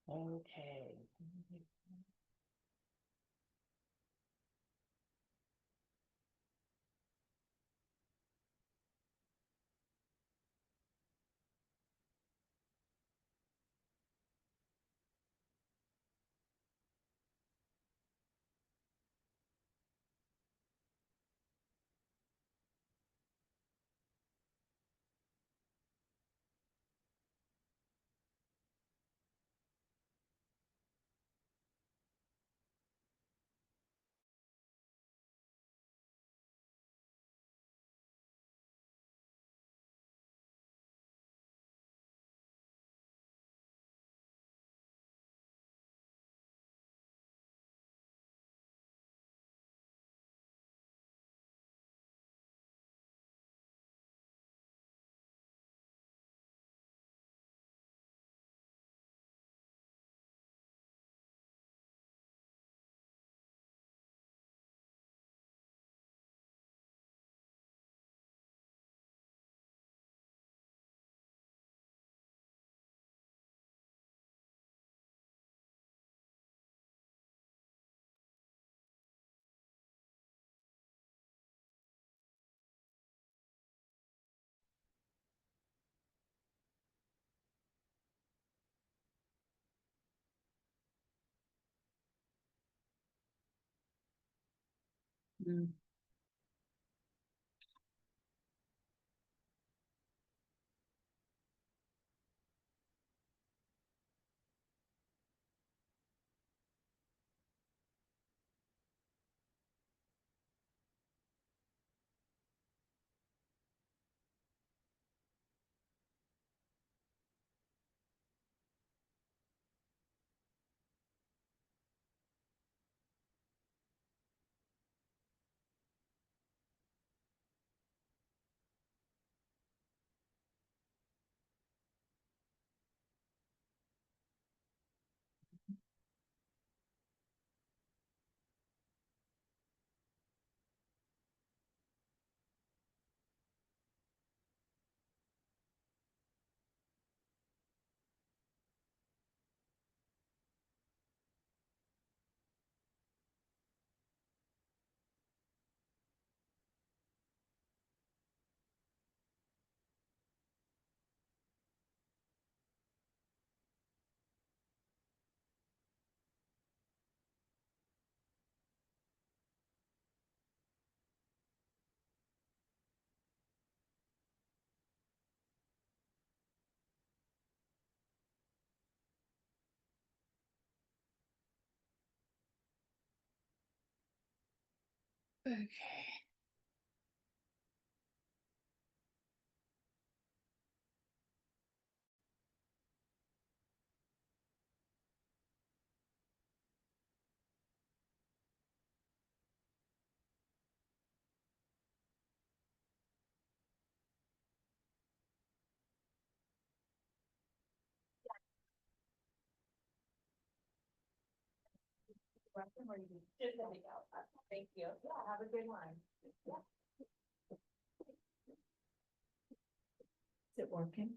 Okay. Mm. Okay. Thank you. Yeah, have a good one. Is it working?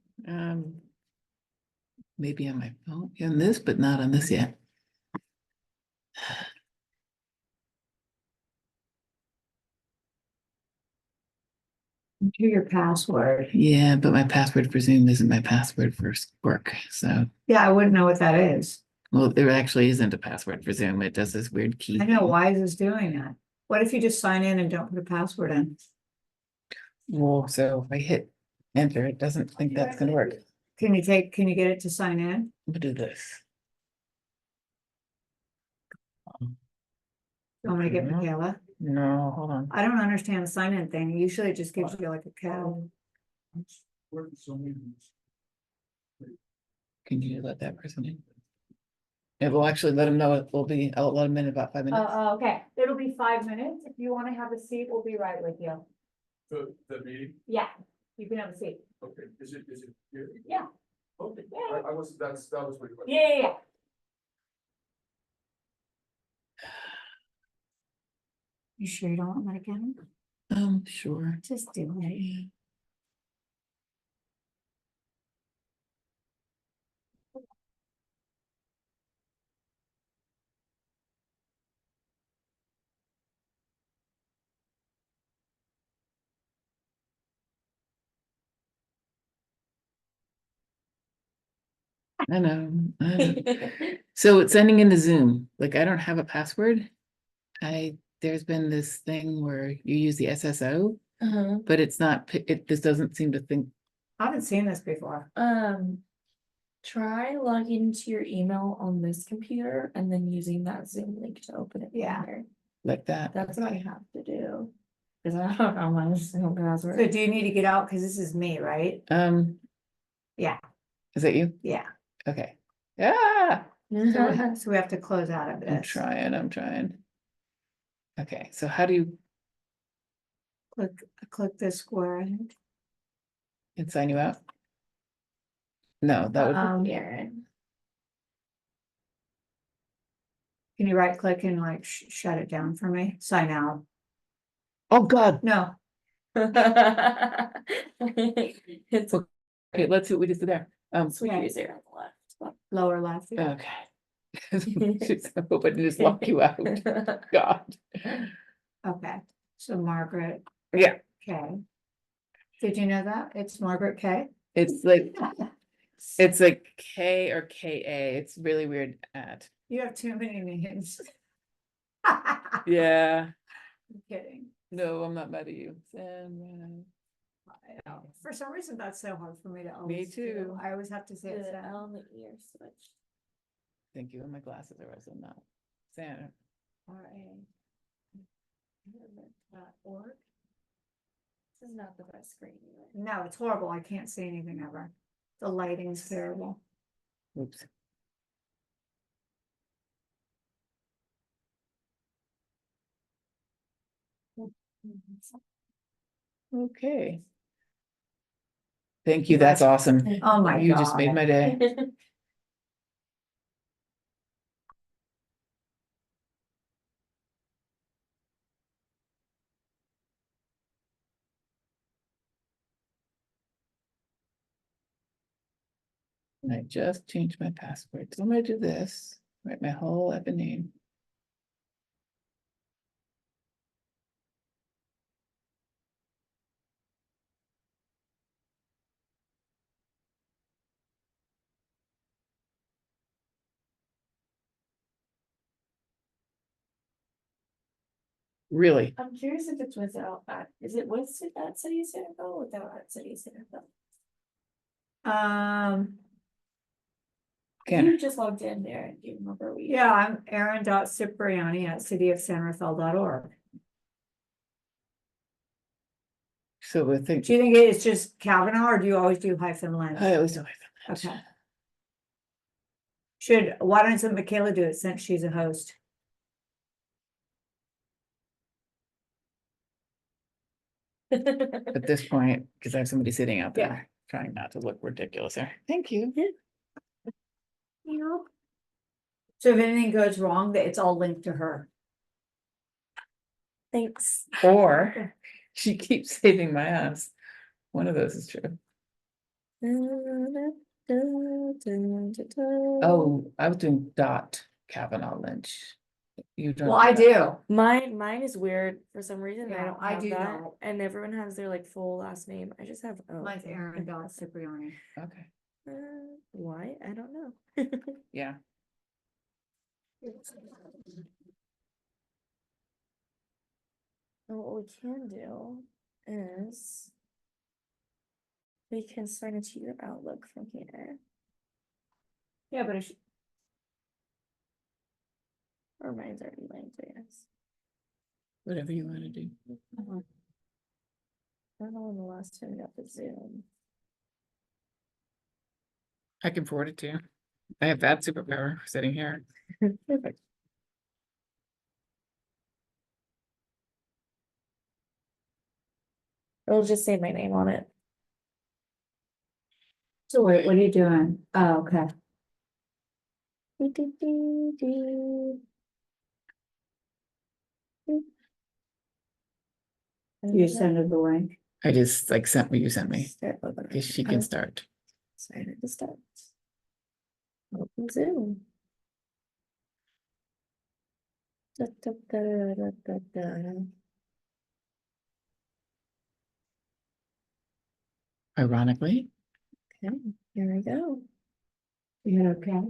Maybe on my phone, on this, but not on this yet. Enter your password. Yeah, but my password for Zoom isn't my password for work, so. Yeah, I wouldn't know what that is. Well, there actually isn't a password for Zoom. It does this weird key I know, thing. why is this doing that? What if you just sign in and don't put a password in? Well, so if I hit enter, it doesn't think that's gonna work. Can you get it to sign in? We'll do this. You want me to get No. Michaela? No, hold on. I don't understand the sign in thing. Usually it just gives you like a code. Can you let that person in? It will actually let him know it will be, I'll let him in about 5 minutes. Okay, it'll be 5 minutes. If you want to have a seat, we'll be right with you. The meeting, Yeah, you can have a seat. okay, is it here? Yeah. Okay, Yeah. I was, that was my question. Yeah. You sure you don't want that again? Sure. Just do it. Yeah. I know. So it's sending into Zoom, like I don't have a password. There's been this thing where you use the SSO, but it's not, this doesn't seem to think, I haven't seen this before. Try logging into your email on this computer and then using that Zoom link to open it. Yeah. There. like that. That's what I have to do. Cause I don't know my Zoom So password. do you need to get out? Cause this is me, right? Yeah. Is that you? Yeah. Okay. Yeah, So we have to close out of I'm this. trying. Okay, so how do you, Click this square. I think. it sign you out? No, that would, Aaron. Can you right click and like shut it down for me? Sign out. oh God, No, It's okay, let's see what we just did there. switch Yeah. user on the left. lower left. Okay. I hope I didn't just lock you out, God. Okay, so Margaret. Yeah. K. Did you know that? It's Margaret K. It's like K or KA, it's really weird at, You have too many names. yeah, I'm kidding. no, I'm not mad at you. Sam, I know. For some reason, that's so hard for me to always do. too. I always have to say it. The Sam. L and the E are switched. thank you, and my glasses are also not. Sam, RA.org. This is not the best screen. either. No, it's horrible. I can't see anything ever. The lighting's terrible. oops. Okay. Thank you, that's awesome. Oh my You just made God. my day. And I just changed my password, so I'm gonna do this, write my whole effing name. Really? I'm curious if it's without that. Is it with at City Center or without at City Center? Can, You just logged in there. Do you remember we? Yeah, I'm Aaron.Cipriani@cityofsanrafael.org. so I think, Do you think it's just Kavanaugh or do you always do hyphen lens? I always do my. Okay. Why doesn't Michaela do it since she's a host? At this point, because I have somebody sitting out Yeah. there, trying not to look ridiculous there. Thank you. You know? So if anything goes wrong, that it's all linked to her. Thanks. Or she keeps saving my ass. One of those is true. Oh, I was doing dot Kavanaugh Lynch. You don't. Well, I do. Mine is weird for some reason. I Yeah, don't I have do that, not. and everyone has their like full last name. I just have O. Mine's Aaron.Cipriani. Okay, Why? I don't know. yeah. And what we can do is we can sign into your Outlook from here, Yeah, but if or mine's already linked, I guess. Whatever you want to do. I don't know when the last time we got the Zoom. I can forward it to you. I have that superpower sitting here. Perfect. It'll just say my name on it. so wait, what are you doing? Oh, okay. You send her the link. I just like sent what you sent me. Start opening. Because she can start. Excited to start. Open Zoom. Da, da, da, da, da, da. Ironically, Okay, here we go. You okay?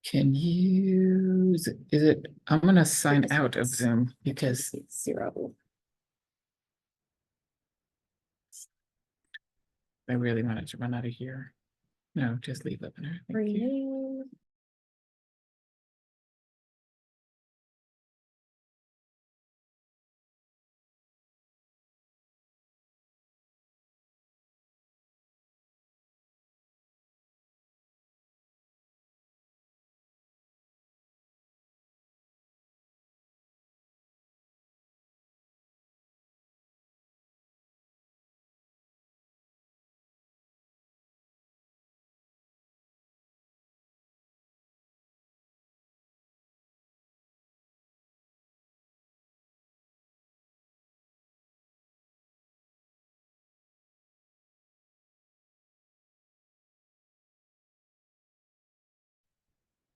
Can you, is it, I'm gonna sign out of Zoom because It's 0. I really wanted to run out of here. No, just leave it there. Thank you. Renew.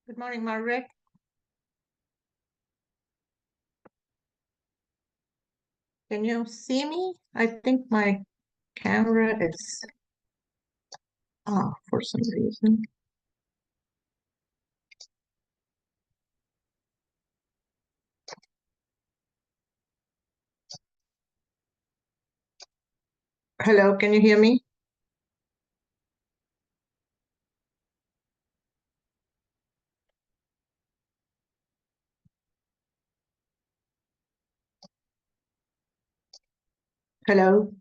Good morning, Margaret. Can you see me? I think my camera is off for some reason. Hello, can you hear me? Hello?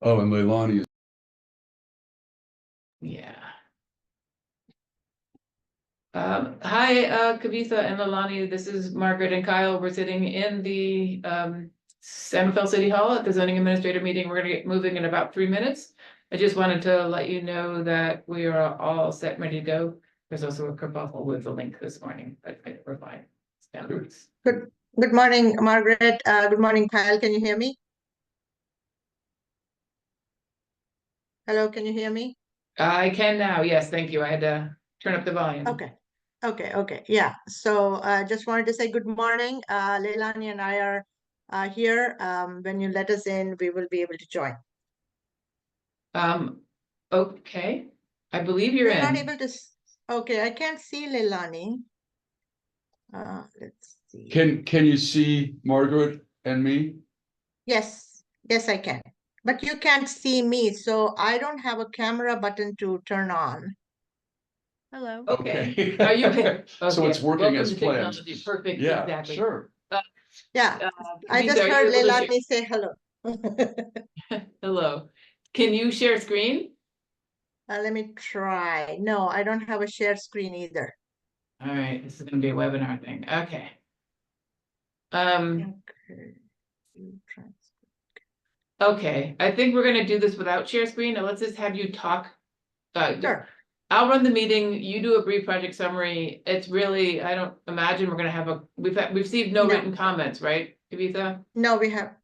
Oh, and Leilani is. Yeah. Hi, Kavitha and Lalani, this is Margaret and Kyle. We're sitting in the San Rafael City Hall at the zoning administrator meeting. We're gonna get moving in about 3 minutes. I just wanted to let you know that we are all set, and ready to go. There's also a kerfuffle with the link this morning, but I provide standards. Good morning, Margaret. Good morning, Kyle. Can you hear me? Hello, can you hear me? I can now, yes, thank you. I had to turn up the volume. Okay. Yeah. So just wanted to say good morning. Leilani and I are here. When you let us in, we will be able to join. Okay, I believe you're We're not in. able to. Okay, I can't see Leilani. Let's see. Can you see Margaret and me? Yes, I can. But you can't see me, so I don't have a camera button to turn on. Hello. Okay. Are you okay? So it's Okay. working Welcome as to planned. technology. Perfect, Yeah, exactly. sure. Yeah, I Kavitha, just are you heard able to Leilani say hello. Hello. Can you share screen? Let me try. No, I don't have a share screen either. All right, this is gonna be a webinar thing. Okay. Okay. Okay, I think we're gonna do this without share screen. Now let's just have you talk. Sure. I'll run the meeting, you do a brief project summary. It's really, I don't imagine we're gonna have we've received no No. written comments, right, Kavitha? No, we have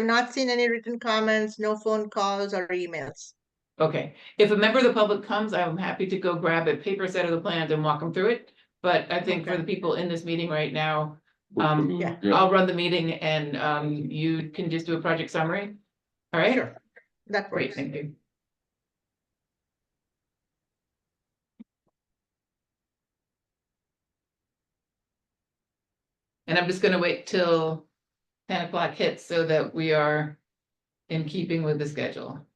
not seen any written comments, no phone calls or emails. Okay, if a member of the public comes, I'm happy to go grab a paper set of the plans and walk them through it. But I think for Okay. the people in this meeting right now, Yeah. I'll run the meeting and you can just do a project summary. All right? Sure, that Great, works. thank you. And I'm just gonna wait till 10 o'clock hits so that we are in keeping with the schedule.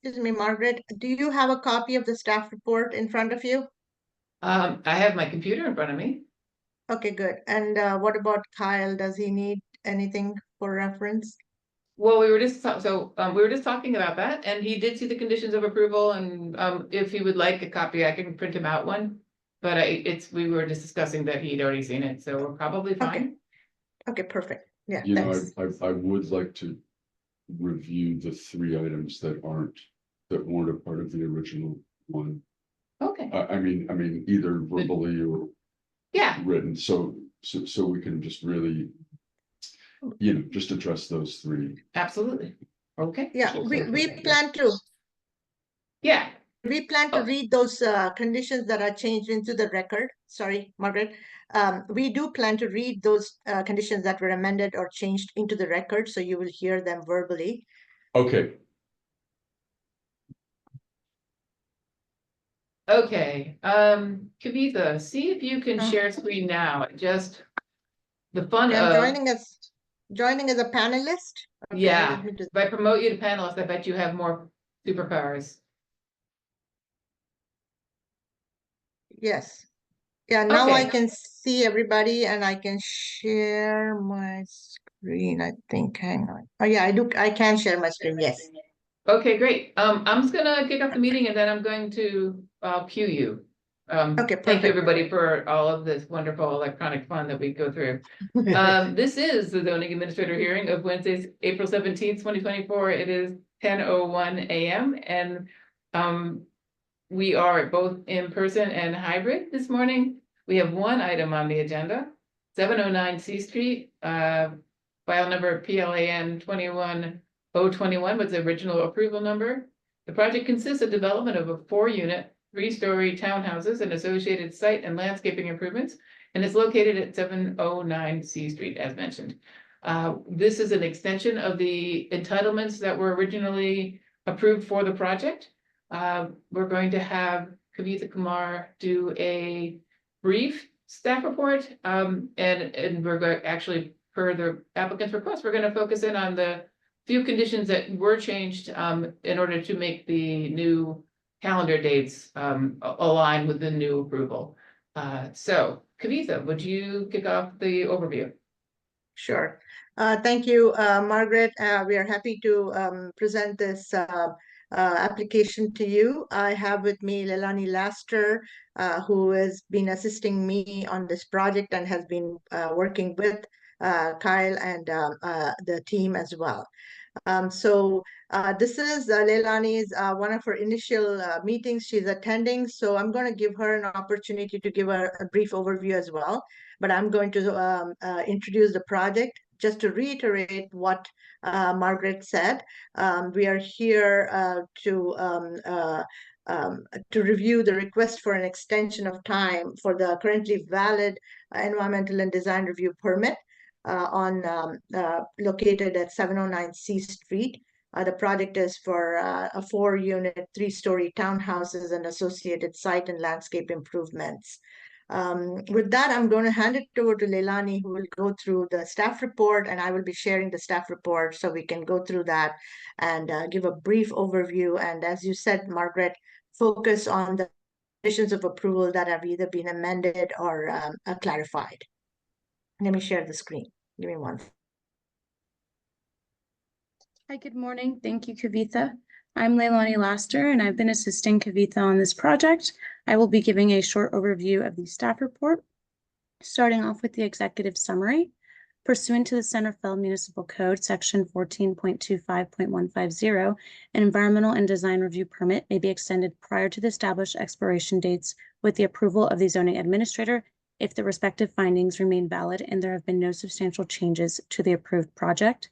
Excuse me, Margaret, do you have a copy of the staff report in front of you? I have my computer in front of me. Okay, good. And what about Kyle? Does he need anything for reference? Well, we were just, we were just talking about that, and he did see the conditions of approval, and, if he would like a copy, I can print him out one. But we were just discussing that he'd already seen it, so we're probably fine. Okay, perfect. Yeah, You know, thanks. I would like to review the 3 items that weren't a part of the original one. Okay, I mean, either verbally or yeah, written, so we can just really, just address those 3. absolutely. Okay, Yeah, we plan to yeah, Oh. read those conditions that are changed into the record. Sorry, Margaret. We do plan to read those conditions that were amended or changed into the record, so you will hear them verbally. Okay, okay, Kavitha, see if you can share screen now, just the fun I'm of. joining as a panelist. Okay, Yeah, let me do- if I promote you to panelist, I bet you have more superpowers. Yes. Yeah, now I Okay. can see everybody and I can share my screen, I think. Hang on. Oh, yeah, I can share my screen. Yes. Okay, great. I'm just gonna kick off the meeting and then I'm going to cue you. Okay, Thank you, perfect. everybody, for all of this wonderful electronic fun that we go through. This is the zoning administrator hearing of Wednesday, April 17th, 2024. It is 10:01 a.m. and we are both in person and hybrid this morning. We have one item on the agenda, 709 C Street, file number PLAN 21021 was the original approval number. The project consists of development of a 4-unit, 3-story townhouses and associated site and landscaping improvements, and is located at 709 C Street, as mentioned. This is an extension of the entitlements that were originally approved for the project. We're going to have Kavitha Kumar do a brief staff report, and we're going, actually, per the applicant's request, we're gonna focus in on the few conditions that were changed, in order to make the new calendar dates, align with the new approval. So Kavitha, would you kick off the overview? Sure. Thank you, Margaret. We are happy to present this application to you. I have with me Leilani Laster, who has been assisting me on this project and has been working with Kyle and the team as well. So this is Leilani's one of her initial meetings she's attending. So I'm going to give her an opportunity to give a brief overview as well. But I'm going to introduce the project. just to reiterate what Margaret said, we are here to review the request for an extension of time for the currently valid environmental and design review permit located at 709 C Street. The project is for a 4-unit, 3-story townhouses and associated site and landscape improvements. With that, I'm going to hand it over to Leilani, who will go through the staff report, and I will be sharing the staff report so we can go through that and give a brief overview. And as you said, Margaret, focus on the conditions of approval that have either been amended or clarified. Let me share the screen. Give me one. Hi, good morning. Thank you, Kavitha. I'm Leilani Laster, and I've been assisting Kavitha on this project. I will be giving a short overview of the staff report, starting off with the executive summary. Pursuant to the Centerville Municipal Code, Section 14.25.150, an environmental and design review permit may be extended prior to the established expiration dates with the approval of the zoning administrator if the respective findings remain valid and there have been no substantial changes to the approved project.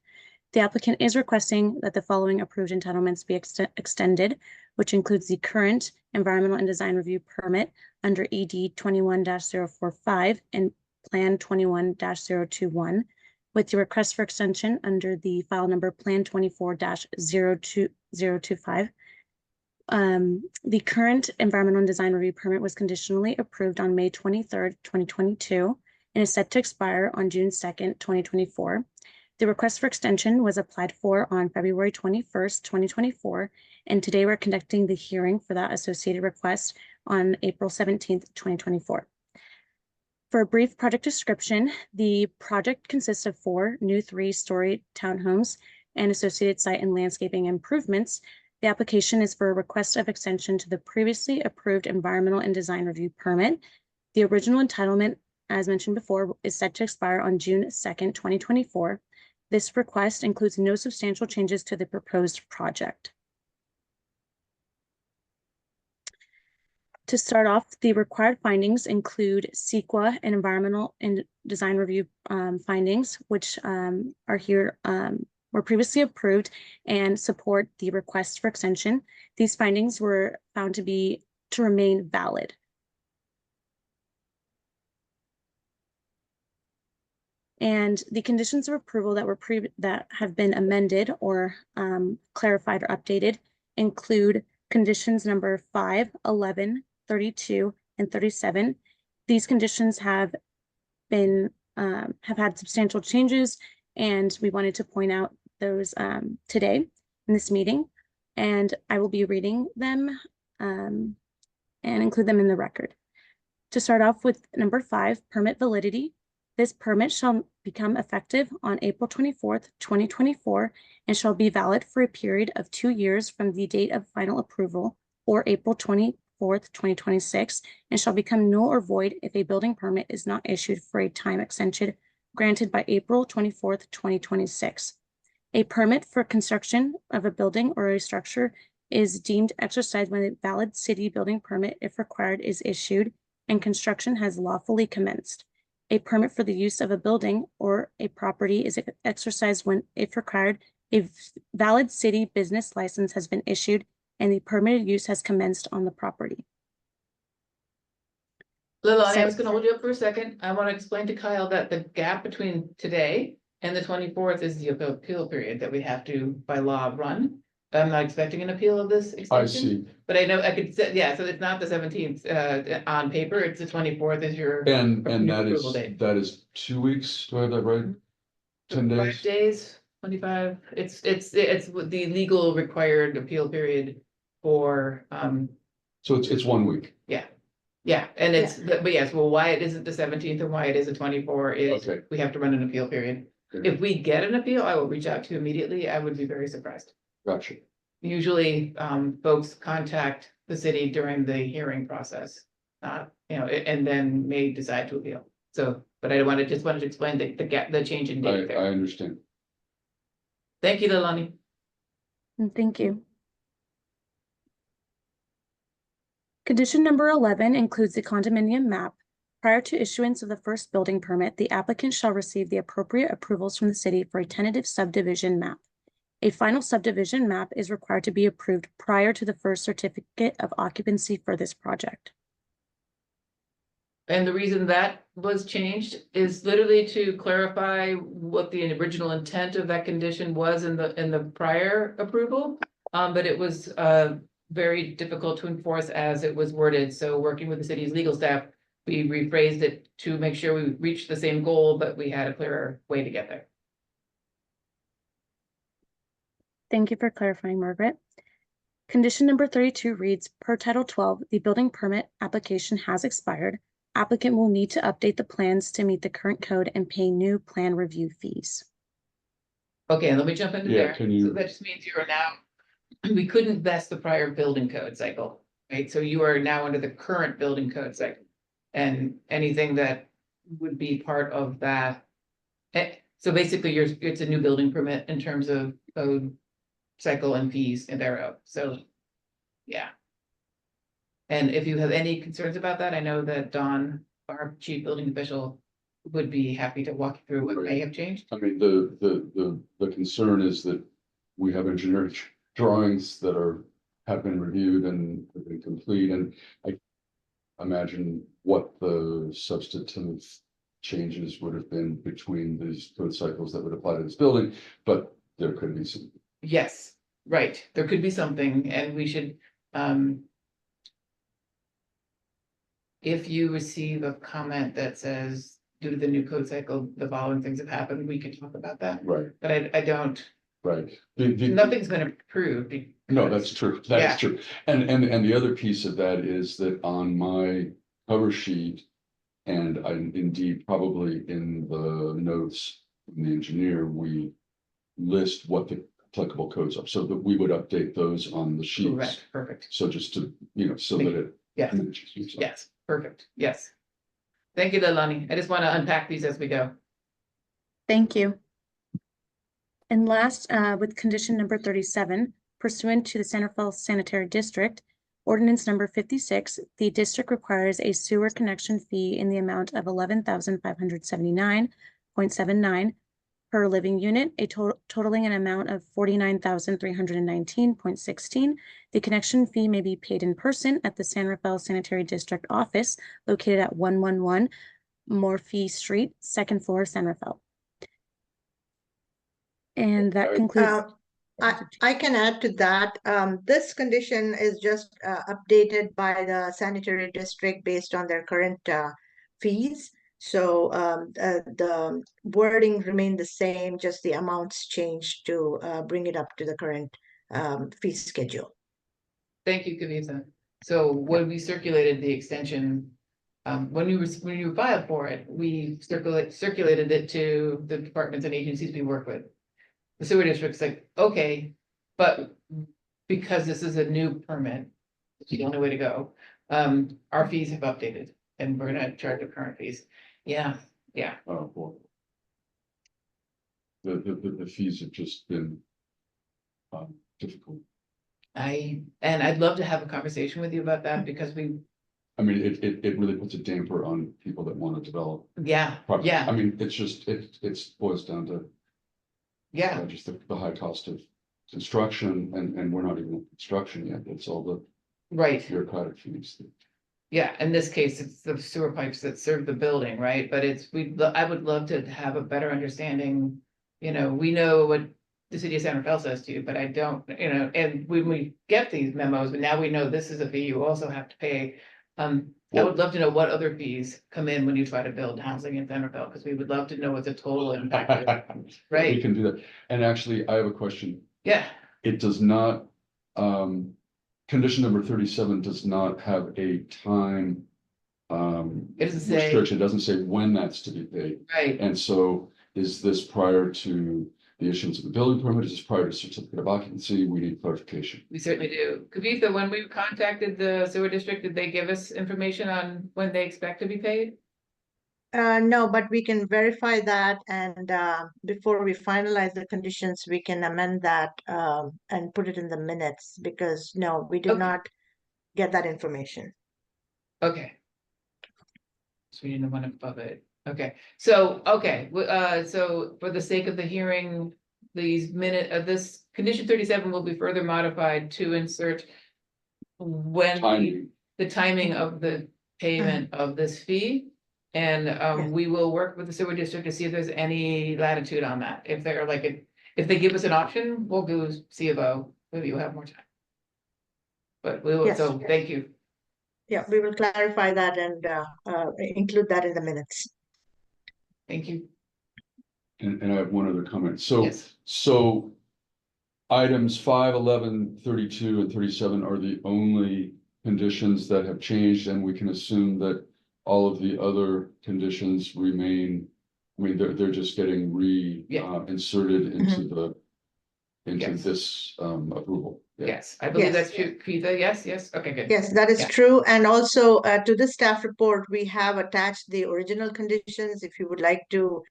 The applicant is requesting that the following approved entitlements be extended, which includes the current environmental and design review permit under ED 21-045 and Plan 21-021, with the request for extension under the file number Plan 24-02025. The current environmental and design review permit was conditionally approved on May 23rd, 2022, and is set to expire on June 2nd, 2024. The request for extension was applied for on February 21st, 2024, and today we're conducting the hearing for that associated request on April 17th, 2024. For a brief project description, the project consists of 4 new 3-story townhomes and associated site and landscaping improvements. The application is for a request of extension to the previously approved environmental and design review permit. The original entitlement, as mentioned before, is set to expire on June 2nd, 2024. This request includes no substantial changes to the proposed project. To start off, the required findings include CEQA and environmental and design review findings, which are here, were previously approved and support the request for extension. These findings were found to remain valid. And the conditions of approval that have been amended or clarified or updated include conditions number 5, 11, 32, and 37. These conditions have had substantial changes, and we wanted to point out those today in this meeting. And I will be reading them and include them in the record. To start off with number 5, permit validity. This permit shall become effective on April 24th, 2024, and shall be valid for a period of 2 years from the date of final approval, or April 24th, 2026, and shall become null or void if a building permit is not issued for a time extension granted by April 24th, 2026. A permit for construction of a building or a structure is deemed exercised when a valid city building permit, if required, is issued and construction has lawfully commenced. A permit for the use of a building or a property is exercised when, if required, a valid city business license has been issued and the permitted use has commenced on the property. Leilani, I was gonna hold you up for a second. I want to explain to Kyle that the gap between today and the 24th is the appeal period that we have to, by law, run. I'm not expecting an appeal of this extension. I see. But I know I could say, yeah, so it's not the 17th on paper, it's the 24th is your. And approval date. that is 2 weeks, do I have that right? 10 days? 5 days, 25, it's the legal required appeal period for, So it's 1 week. yeah, and it's, but yes, well, why it isn't the 17th and why it is the 24 is Okay. we have to run an appeal period. Okay. If we get an appeal, I will reach out to you immediately. I would be very surprised. Gotcha. Usually, folks contact the city during the hearing process, and then may decide to appeal. So, but I just wanted to explain the change in date I there. understand. Thank you, Leilani. Thank you. Condition number 11 includes the condominium map. Prior to issuance of the first building permit, the applicant shall receive the appropriate approvals from the city for a tentative subdivision map. A final subdivision map is required to be approved prior to the first certificate of occupancy for this project. And the reason that was changed is literally to clarify what the original intent of that condition was in the prior approval. But it was very difficult to enforce as it was worded. So working with the city's legal staff, we rephrased it to make sure we reached the same goal, but we had a clearer way to get there. Thank you for clarifying, Margaret. Condition number 32 reads, per Title 12, the building permit application has expired. Applicant will need to update the plans to meet the current code and pay new plan review fees. Okay, let me jump into Yeah, there. can you- So that just means you are now, we couldn't vest the prior building code cycle, right? So you are now under the current building code cycle. And anything that would be part of that. So basically it's a new building permit in terms of code cycle and fees and thereof, so, yeah. And if you have any concerns about that, I know that Dawn, our chief building official, would be happy to walk you through what may have changed. I mean, the concern is that we have engineering drawings that have been reviewed and have been complete, and I imagine what the substantive changes would have been between these code cycles that would apply to this building, but there could be some. Yes, right, there could be something, and we should, if you receive a comment that says, due to the new code cycle, the following things have happened, we could talk about that, Right, but I don't, right. nothing's been approved. No, that's true. Yeah. That's true. And the other piece of that is that on my cover sheet, and I indeed probably in the notes from the engineer, we list what the applicable codes are, so that we would update those on the sheets. Correct, perfect, So just to, so that it. yes, yes, perfect, yes. Thank you, Leilani, I just want to unpack these as we go. Thank you. And last, with condition number 37, pursuant to the Centerville Sanitary District, ordinance number 56, the district requires a sewer connection fee in the amount of $11,579.79 per living unit, totaling an amount of $49,319.16. The connection fee may be paid in person at the San Rafael Sanitary District office located at 111 Morphy Street, second floor, San Rafael. And that concludes. I can add to that. This condition is just updated by the sanitary district based on their current fees. So the wording remained the same, just the amounts changed to bring it up to the current fee schedule. Thank you, Kavitha. So when we circulated the extension, when you filed for it, we circulated it to the departments and agencies we work with. The sewer district's like, okay, but because this is a new permit, it's the only way to go. Our fees have updated and we're gonna charge the current fees. Yeah, yeah, Oh, boy. The fees have just been difficult. I'd love to have a conversation with you about that because I mean, it really puts a damper on people that want to develop. yeah, property. yeah, I mean, it's just, it's boils down to yeah, just the high cost of construction, and we're not even in construction yet. It's all the right. bureaucratic fees. Yeah, in this case, it's the sewer pipes that serve the building, right? But I would love to have a better understanding. We know what the city of San Rafael says to you, but I don't, and when we get these memos, but now we know this is a fee you also have to pay. I would love to know what other fees come in when you try to build housing in San Rafael, because we would love to know what the total impact is. We Right, can do that. And actually, I have a question. yeah, It does not, condition number 37 does not have a time it doesn't say, restriction. It doesn't say when that's to be paid. right, And so is this prior to the issuance of the building permit? Is this prior to certificate of occupancy? We need clarification. we certainly do. Kavitha, when we contacted the sewer district, did they give us information on when they expect to be paid? No, but we can verify that, and before we finalize the conditions, we can amend that and put it in the minutes, because no, we did Okay. not get that information. Okay. So we need the one above it. Okay, so, okay, so for the sake of the hearing, these this condition 37 will be further modified to insert when Timing. the timing of the payment of this fee. And Yes. we will work with the sewer district to see if there's any latitude on that. If they're like, if they give us an option, we'll do C of O, maybe you'll have more time. But we will, Yes. so thank you. Yeah, we will clarify that and include that in the minutes. Thank you. And I have one other comment. So, Yes. so items 5, 11, 32, and 37 are the only conditions that have changed, and we can assume that all of the other conditions remain. I mean, they're just getting inserted into the into Yes. this approval. Yeah. Yes, I believe Yes. that's true, Keitha. Yes, okay, good. Yes, that is Yeah. true. And also to the staff report, we have attached the original conditions if you would like to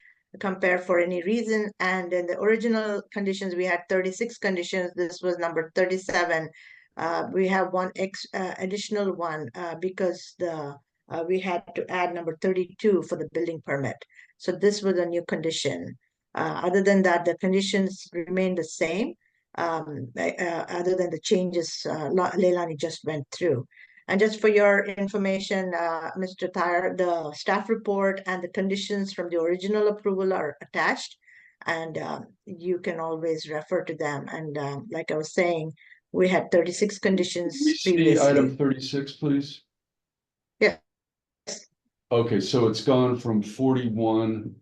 compare for any reason. And in the original conditions, we had 36 conditions. This was number 37. We have one additional one because we had to add number 32 for the building permit. So this was a new condition. Other than that, the conditions remain the same. Other than the changes Leilani just went through. And just for your information, Mr. Thayer, the staff report and the conditions from the original approval are attached, and you can always refer to them. And like I was saying, we had 36 conditions Can we see previously. item 36, please? Yeah. Okay, so it's gone from 41.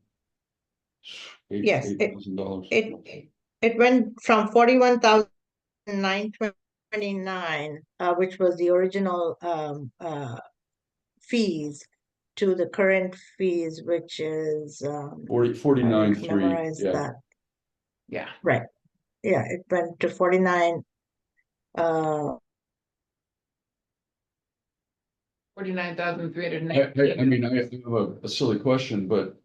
Yes, $8,000. It went from 41,929, which was the original fees, to the current fees, which is 49.3. memorize Yeah. that. Yeah, Right. Yeah, it went to 49. 49,390. I mean, I have a silly question, but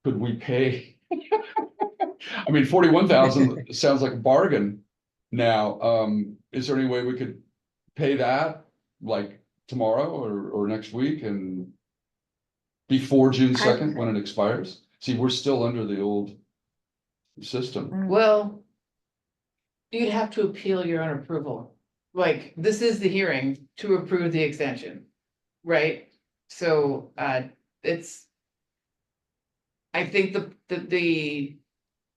could we pay? I mean, 41,000 sounds like a bargain now. Is there any way we could pay that like tomorrow or next week and before June 2nd when it expires? See, we're still under the old system. Well, you'd have to appeal your own approval. Like, this is the hearing to approve the extension, right? So, it's. I think the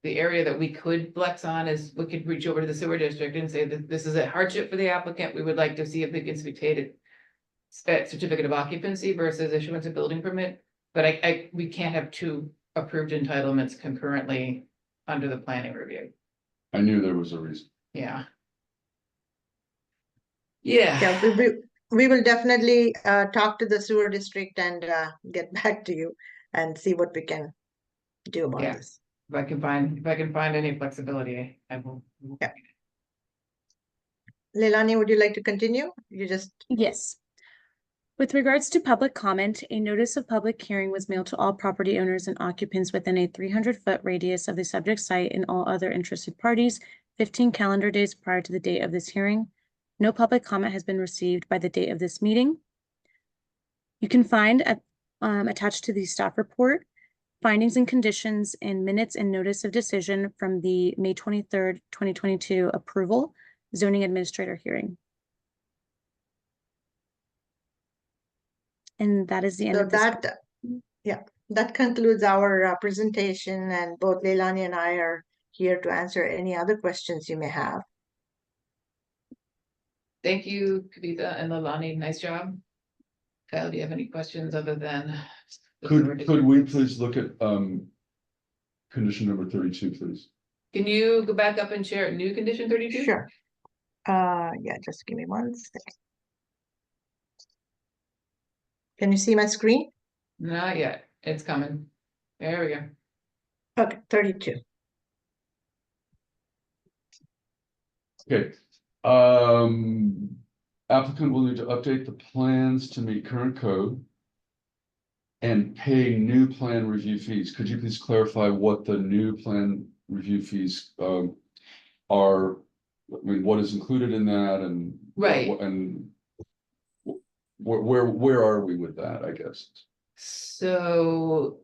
area that we could flex on is we could reach over to the sewer district and say that this is a hardship for the applicant. We would like to see if they can dictate it. Certificate of occupancy versus issuance of building permit, but we can't have two approved entitlements concurrently under the planning review. I knew there was a reason. Yeah. Yeah, we will definitely talk to the sewer district and get back to you and see what we can do about Yeah. this. If I can find any flexibility, I will. Yeah. Leilani, would you like to continue? You just Yes. With regards to public comment, a notice of public hearing was mailed to all property owners and occupants within a 300-foot radius of the subject site and all other interested parties 15 calendar days prior to the date of this hearing. No public comment has been received by the date of this meeting. You can find attached to the staff report findings and conditions and minutes and notice of decision from the May 23rd, 2022 approval zoning administrator hearing. And that is the end so of this. that concludes our presentation, and both Leilani and I are here to answer any other questions you may have. Thank you, Kavitha and Leilani. Nice job. Kyle, do you have any questions other than? the sewer Could district? we please look at condition number 32, please? Can you go back up and share new condition 32? Sure. Yeah, just give me 1 second. Can you see my screen? Not yet. It's coming. There we go. Okay, 32. Okay. Applicant will need to update the plans to meet current code and pay new plan review fees. Could you please clarify what the new plan review fees are? I mean, what is included in that and Right. and where are we with that, I guess? So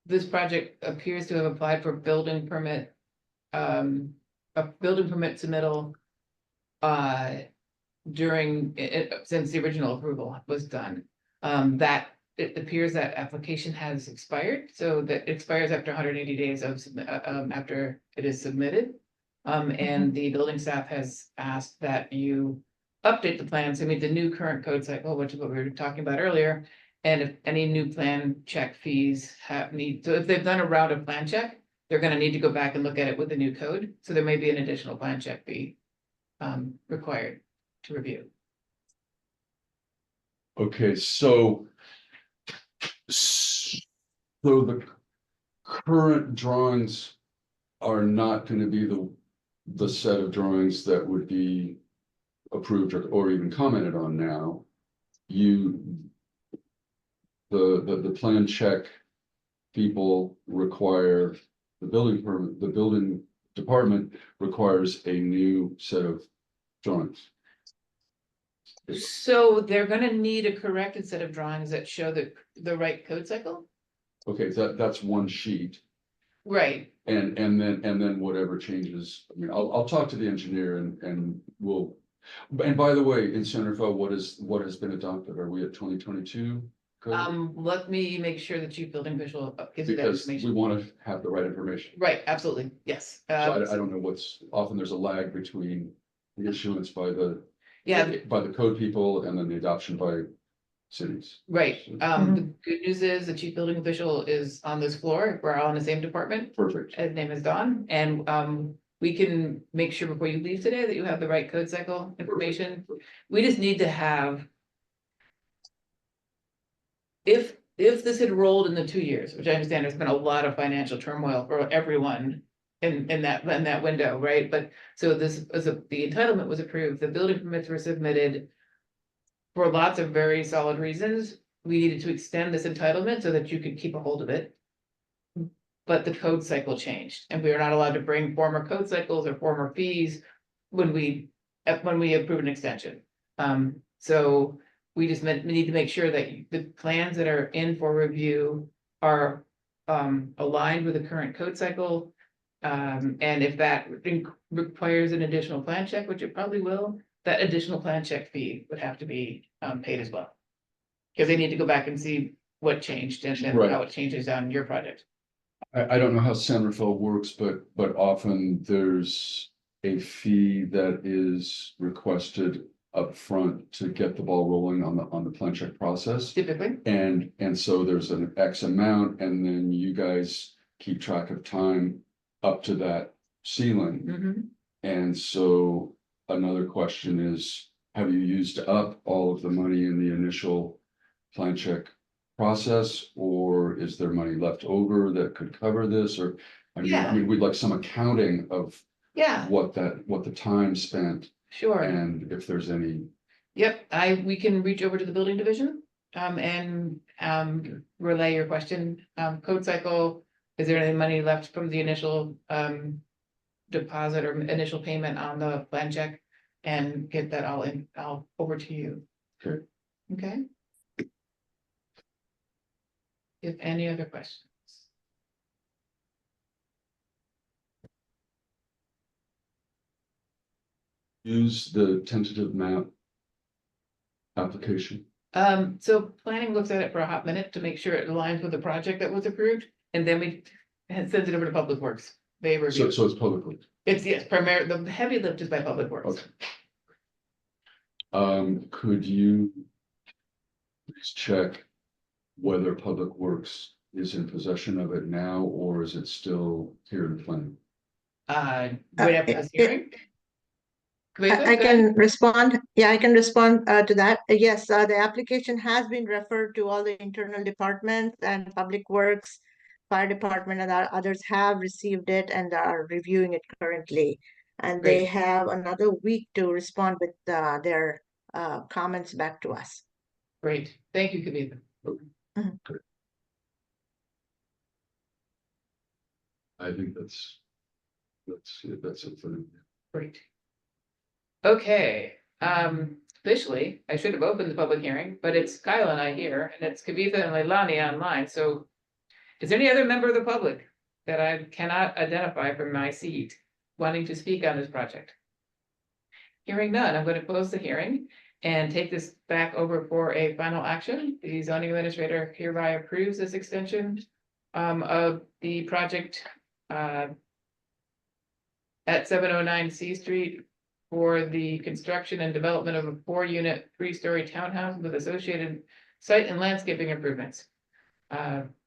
this project appears to have applied for building permit, a building permit submittal. During since the original approval was done. That it appears that application has expired, so that it expires after 180 days of after it is submitted. And the building staff has asked that you update the plans to meet the new current code cycle, which is what we were talking about earlier. And if any new plan check fees so if they've done a round of plan check, they're gonna need to go back and look at it with the new code, so there may be an additional plan check fee required to review. Okay, so the current drawings are not gonna be the set of drawings that would be approved or even commented on now. The plan check people require the building permit, the building department requires a new set of drawings. So they're gonna need a corrected set of drawings that show the right code cycle? Okay, that's one sheet. Right, And then whatever changes, I mean, I'll talk to the engineer and we'll. And by the way, in Centerville, what has been adopted? Are we at 2022? let me make sure the chief building official gives you that Because we information. want to have the right information. Right, absolutely, yes. So I don't know often there's a lag between the issuance by the code people and then the adoption by cities. Right, Mhm. the good news is the chief building official is on this floor, we're all in the same department. Perfect. His name is Don, and we can make sure before you leave today that you have the right code cycle information. We just need to have. If this had rolled in the 2 years, which I understand there's been a lot of financial turmoil for everyone in that window, right? But so the entitlement was approved, the building permits were submitted. For lots of very solid reasons, we needed to extend this entitlement so that you could keep a hold of it. But the code cycle changed, and we are not allowed to bring former code cycles or former fees when we approve an extension. So we need to make sure that the plans that are in for review are aligned with the current code cycle. And if that requires an additional plan check, which it probably will, that additional plan check fee would have to be paid as well. Because they need to go back and see what changed and then Right. how it changes on your project. I don't know how Centerville works, but often there's a fee that is requested upfront to get the ball rolling on the plan check process. Typically, And so there's an X amount, and then you guys keep track of time up to that ceiling. mhm. And so another question is, have you used up all of the money in the initial plan check process? Or is there money left over that could cover this? Or, I Yeah. mean, we'd like some accounting of Yeah, what the time spent sure. and if there's any. Yep, we can reach over to the building division, and relay your question, code cycle. Is there any money left from the initial, deposit or initial payment on the plan check? And get that all over to you. Okay. Okay. If any other questions? Use the tentative map application. So planning looks at it for a hot minute to make sure it aligns with the project that was approved, and then we sends it over to Public Works. They review. So it's publicly. It's, yes, primarily, the heavy lift is by Public Works. Okay. Could you please check whether Public Works is in possession of it now, or is it still here in the plan? Right after this hearing? Wait, I go ahead. can respond. Yeah, I can respond to that. Yes, the application has been referred to all the internal departments and Public Works, Fire Department, and others have received it and are reviewing it currently. And they Great. have another week to respond with their comments back to us. Great, thank you, Kavitha. I think that's it for me. Great. Okay, officially, I should have opened the public hearing, but it's Kyle and I here, and it's Kavitha and Leilani online, so. Is there any other member of the public that I cannot identify from my seat wanting to speak on this project? Hearing none, I'm going to close the hearing and take this back over for a final action. The zoning administrator hereby approves this extension of the project at 709 C Street for the construction and development of a 4-unit, 3-story townhouse with associated site and landscaping improvements.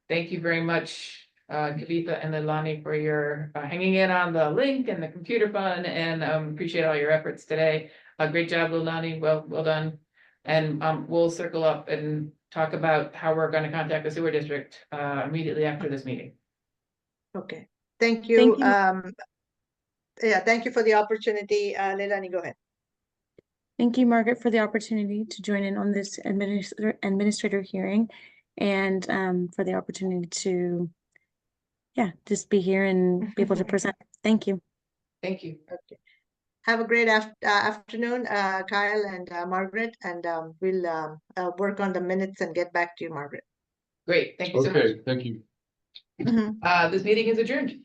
Thank you very much, Kavitha and Leilani, for your hanging in on the link and the computer fun, and appreciate all your efforts today. Great job, Leilani. Well done. And we'll circle up and talk about how we're going to contact the sewer district immediately after this meeting. Okay, thank you. Thank you. Yeah, thank you for the opportunity. Leilani, go ahead. Thank you, Margaret, for the opportunity to join in on this administrator hearing, and for the opportunity to, just be here and be able to present. Thank you. Thank you. Okay. Have a great afternoon, Kyle and Margaret, and we'll work on the minutes and get back to you, Margaret. Great. Thank you so much. Okay, thank you. Mhm. This meeting is adjourned.